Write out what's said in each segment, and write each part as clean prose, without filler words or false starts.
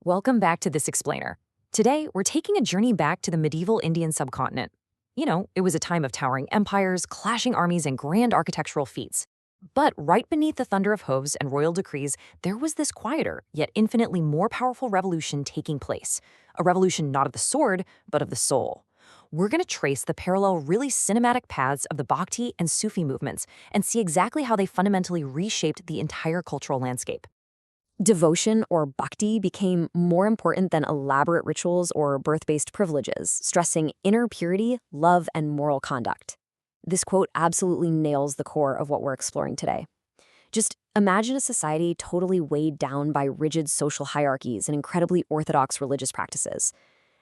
Welcome back to This Explainer. Today, we're taking a journey back to the medieval Indian subcontinent. It was a time of towering empires, clashing armies, and grand architectural feats. But right beneath the thunder of hooves and royal decrees, there was this quieter, yet infinitely more powerful revolution taking place. A revolution not of the sword, but of the soul. We're going to trace the parallel, really cinematic paths of the Bhakti and Sufi movements and see exactly how they fundamentally reshaped the entire cultural landscape. Devotion, or bhakti, became more important than elaborate rituals or birth-based privileges, stressing inner purity, love, and moral conduct. This quote absolutely nails the core of what we're exploring today. Just imagine a society totally weighed down by rigid social hierarchies and incredibly orthodox religious practices.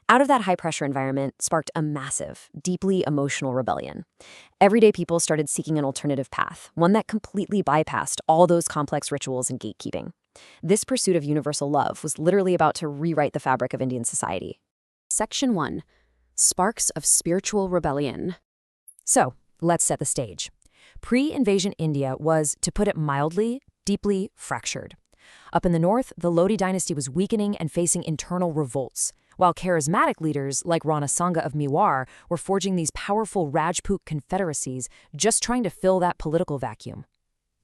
Out of that high-pressure environment sparked a massive, deeply emotional rebellion. Everyday people started seeking an alternative path, one that completely bypassed all those complex rituals and gatekeeping. This pursuit of universal love was literally about to rewrite the fabric of Indian society. Section 1. Sparks of Spiritual Rebellion. So, let's set the stage. Pre-invasion India was, to put it mildly, deeply fractured. Up in the north, the Lodi dynasty was weakening and facing internal revolts, while charismatic leaders like Rana Sanga of Mewar were forging these powerful Rajput confederacies, just trying to fill that political vacuum.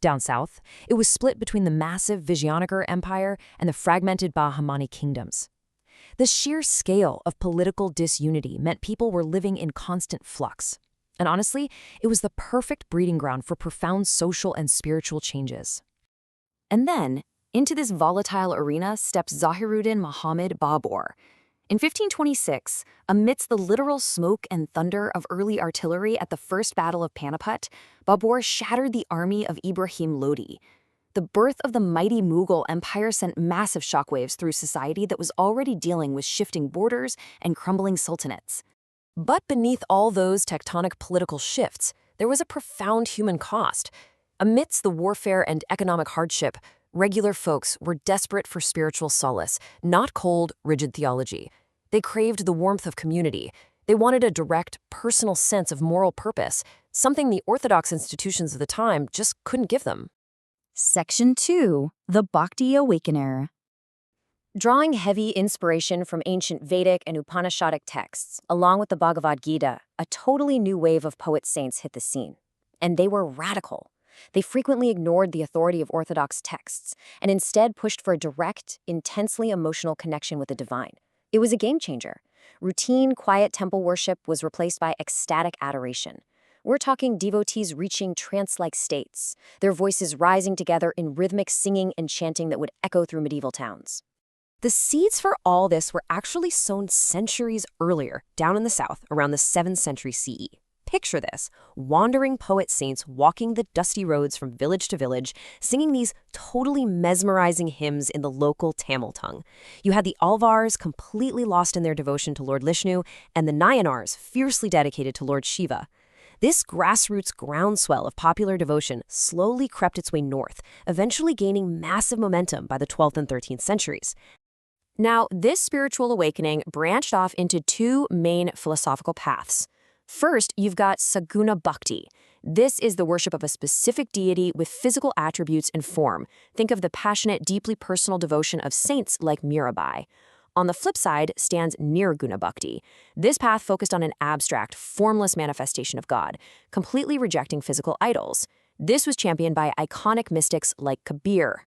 Down south, it was split between the massive Vijayanagar Empire and the fragmented Bahmani kingdoms. The sheer scale of political disunity meant people were living in constant flux. And honestly, it was the perfect breeding ground for profound social and spiritual changes. And then, into this volatile arena steps Zahiruddin Muhammad Babur. In 1526, amidst the literal smoke and thunder of early artillery at the First Battle of Panipat, Babur shattered the army of Ibrahim Lodi. The birth of the mighty Mughal Empire sent massive shockwaves through society that was already dealing with shifting borders and crumbling sultanates. But beneath all those tectonic political shifts, there was a profound human cost. Amidst the warfare and economic hardship, regular folks were desperate for spiritual solace, not cold, rigid theology. They craved the warmth of community. They wanted a direct, personal sense of moral purpose, something the orthodox institutions of the time just couldn't give them. Section 2. The Bhakti Awakener. Drawing heavy inspiration from ancient Vedic and Upanishadic texts, along with the Bhagavad Gita, a totally new wave of poet-saints hit the scene. And they were radical. They frequently ignored the authority of orthodox texts and instead pushed for a direct, intensely emotional connection with the divine. It was a game changer. Routine, quiet temple worship was replaced by ecstatic adoration. We're talking devotees reaching trance-like states, their voices rising together in rhythmic singing and chanting that would echo through medieval towns. The seeds for all this were actually sown centuries earlier, down in the south, around the 7th century CE. Picture this, wandering poet saints walking the dusty roads from village to village, singing these totally mesmerizing hymns in the local Tamil tongue. You had the Alvars completely lost in their devotion to Lord Vishnu, and the Nayanars fiercely dedicated to Lord Shiva. This grassroots groundswell of popular devotion slowly crept its way north, eventually gaining massive momentum by the 12th and 13th centuries. Now, this spiritual awakening branched off into two main philosophical paths. First, you've got Saguna Bhakti. This is the worship of a specific deity with physical attributes and form. Think of the passionate, deeply personal devotion of saints like Meera Bai. On the flip side stands Nirguna Bhakti. This path focused on an abstract, formless manifestation of God, completely rejecting physical idols. This was championed by iconic mystics like Kabir.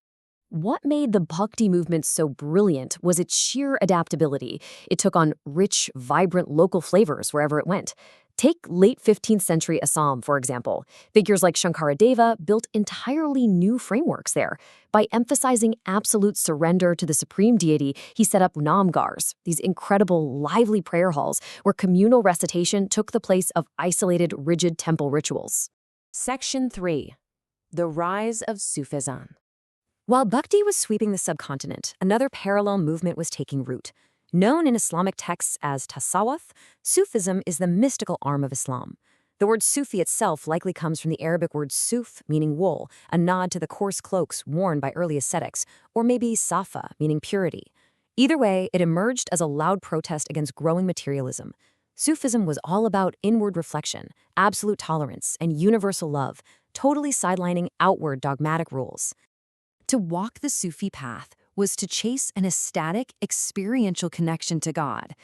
What made the Bhakti movement so brilliant was its sheer adaptability. It took on rich, vibrant local flavors wherever it went. Take late 15th century Assam, for example. Figures like Shankaradeva built entirely new frameworks there. By emphasizing absolute surrender to the supreme deity, he set up namgars, these incredible, lively prayer halls where communal recitation took the place of isolated, rigid temple rituals. Section 3. The Rise of Sufism. While Bhakti was sweeping the subcontinent, another parallel movement was taking root. Known in Islamic texts as tasawwuf, Sufism is the mystical arm of Islam. The word Sufi itself likely comes from the Arabic word suf, meaning wool, a nod to the coarse cloaks worn by early ascetics, or maybe safa, meaning purity. Either way, it emerged as a loud protest against growing materialism. Sufism was all about inward reflection, absolute tolerance, and universal love, totally sidelining outward dogmatic rules. To walk the Sufi path was to chase an ecstatic, experiential connection to God.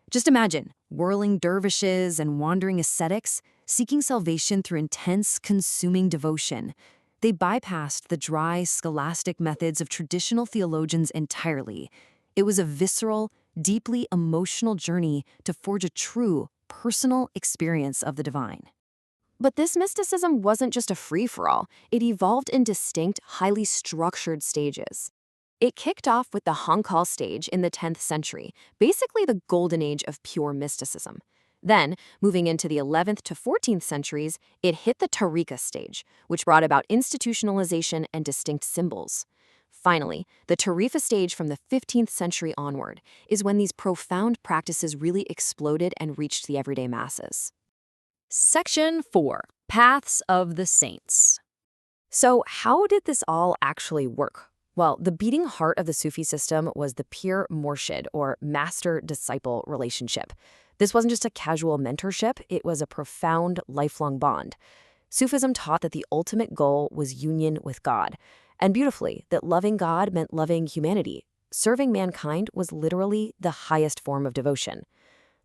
Just imagine whirling dervishes and wandering ascetics seeking salvation through intense, consuming devotion. They bypassed the dry, scholastic methods of traditional theologians entirely. It was a visceral, deeply emotional journey to forge a true, personal experience of the divine. But this mysticism wasn't just a free-for-all. It evolved in distinct, highly structured stages. It kicked off with the Hankal stage in the 10th century, basically the golden age of pure mysticism. Then, moving into the 11th to 14th centuries, it hit the Tariqa stage, which brought about institutionalization and distinct symbols. Finally, the Tarifa stage from the 15th century onward is when these profound practices really exploded and reached the everyday masses. Section 4. Paths of the Saints. So how did this all actually work? Well, the beating heart of the Sufi system was the pir murshid, or master-disciple relationship. This wasn't just a casual mentorship, it was a profound, lifelong bond. Sufism taught that the ultimate goal was union with God, and beautifully, that loving God meant loving humanity. Serving mankind was literally the highest form of devotion.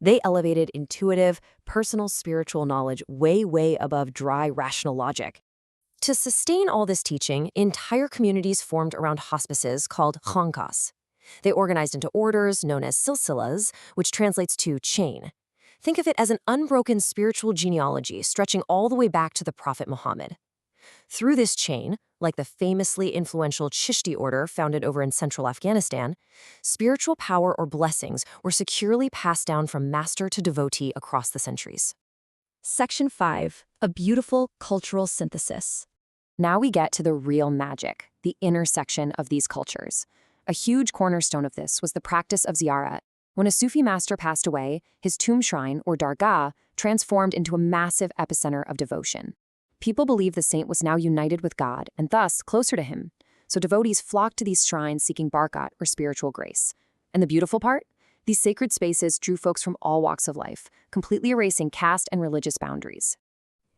They elevated intuitive, personal spiritual knowledge way above dry, rational logic. To sustain all this teaching, entire communities formed around hospices called khanqahs. They organized into orders known as silsilas, which translates to chain. Think of it as an unbroken spiritual genealogy stretching all the way back to the Prophet Muhammad. Through this chain, like the famously influential Chisti order founded over in central Afghanistan, spiritual power or blessings were securely passed down from master to devotee across the centuries. Section 5. A beautiful cultural synthesis. Now we get to the real magic, the intersection of these cultures. A huge cornerstone of this was the practice of ziyarat. When a Sufi master passed away, his tomb shrine, or dargah, transformed into a massive epicenter of devotion. People believed the saint was now united with God and thus closer to him, so devotees flocked to these shrines seeking barakat, or spiritual grace. And the beautiful part? These sacred spaces drew folks from all walks of life, completely erasing caste and religious boundaries.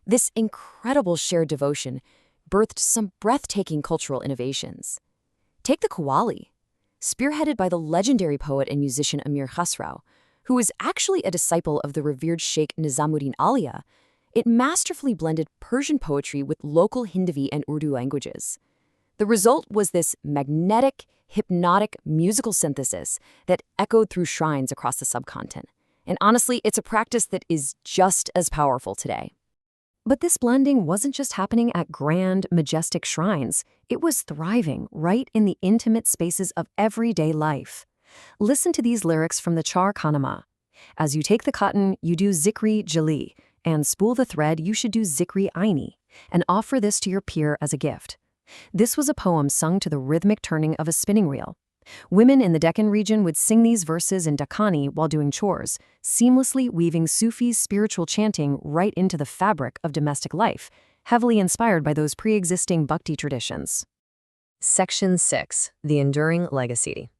This incredible shared devotion birthed some breathtaking cultural innovations. Take the qawwali, spearheaded by the legendary poet and musician Amir Khusrau, who was actually a disciple of the revered Sheikh Nizamuddin Aulia. It masterfully blended Persian poetry with local Hindavi and Urdu languages. The result was this magnetic, hypnotic musical synthesis that echoed through shrines across the subcontinent. And honestly, it's a practice that is just as powerful today. But this blending wasn't just happening at grand, majestic shrines. It was thriving right in the intimate spaces of everyday life. Listen to these lyrics from the Char Khanama. As you take the cotton, you do zikri jali, and spool the thread, you should do zikri aini, and offer this to your peer as a gift. This was a poem sung to the rhythmic turning of a spinning reel. Women in the Deccan region would sing these verses in Dakhani while doing chores, seamlessly weaving Sufi's spiritual chanting right into the fabric of domestic life, heavily inspired by those pre-existing Bhakti traditions. Section 6. The Enduring Legacy.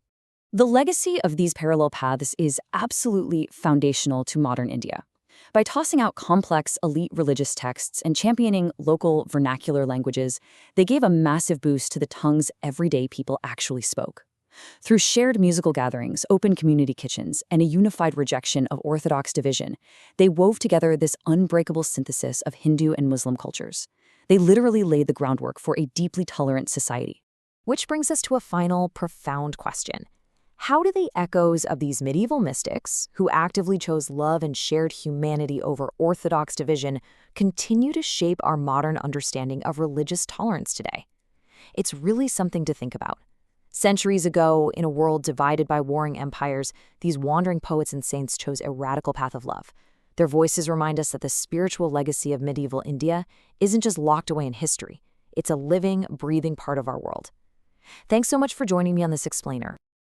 The legacy of these parallel paths is absolutely foundational to modern India. By tossing out complex, elite religious texts and championing local vernacular languages, they gave a massive boost to the tongues everyday people actually spoke. Through shared musical gatherings, open community kitchens, and a unified rejection of orthodox division, they wove together this unbreakable synthesis of Hindu and Muslim cultures. They literally laid the groundwork for a deeply tolerant society. Which brings us to a final, profound question. How do the echoes of these medieval mystics, who actively chose love and shared humanity over orthodox division, continue to shape our modern understanding of religious tolerance today? It's really something to think about. Centuries ago, in a world divided by warring empires, these wandering poets and saints chose a radical path of love. Their voices remind us that the spiritual legacy of medieval India isn't just locked away in history. It's a living, breathing part of our world. Thanks so much for joining me on this explainer.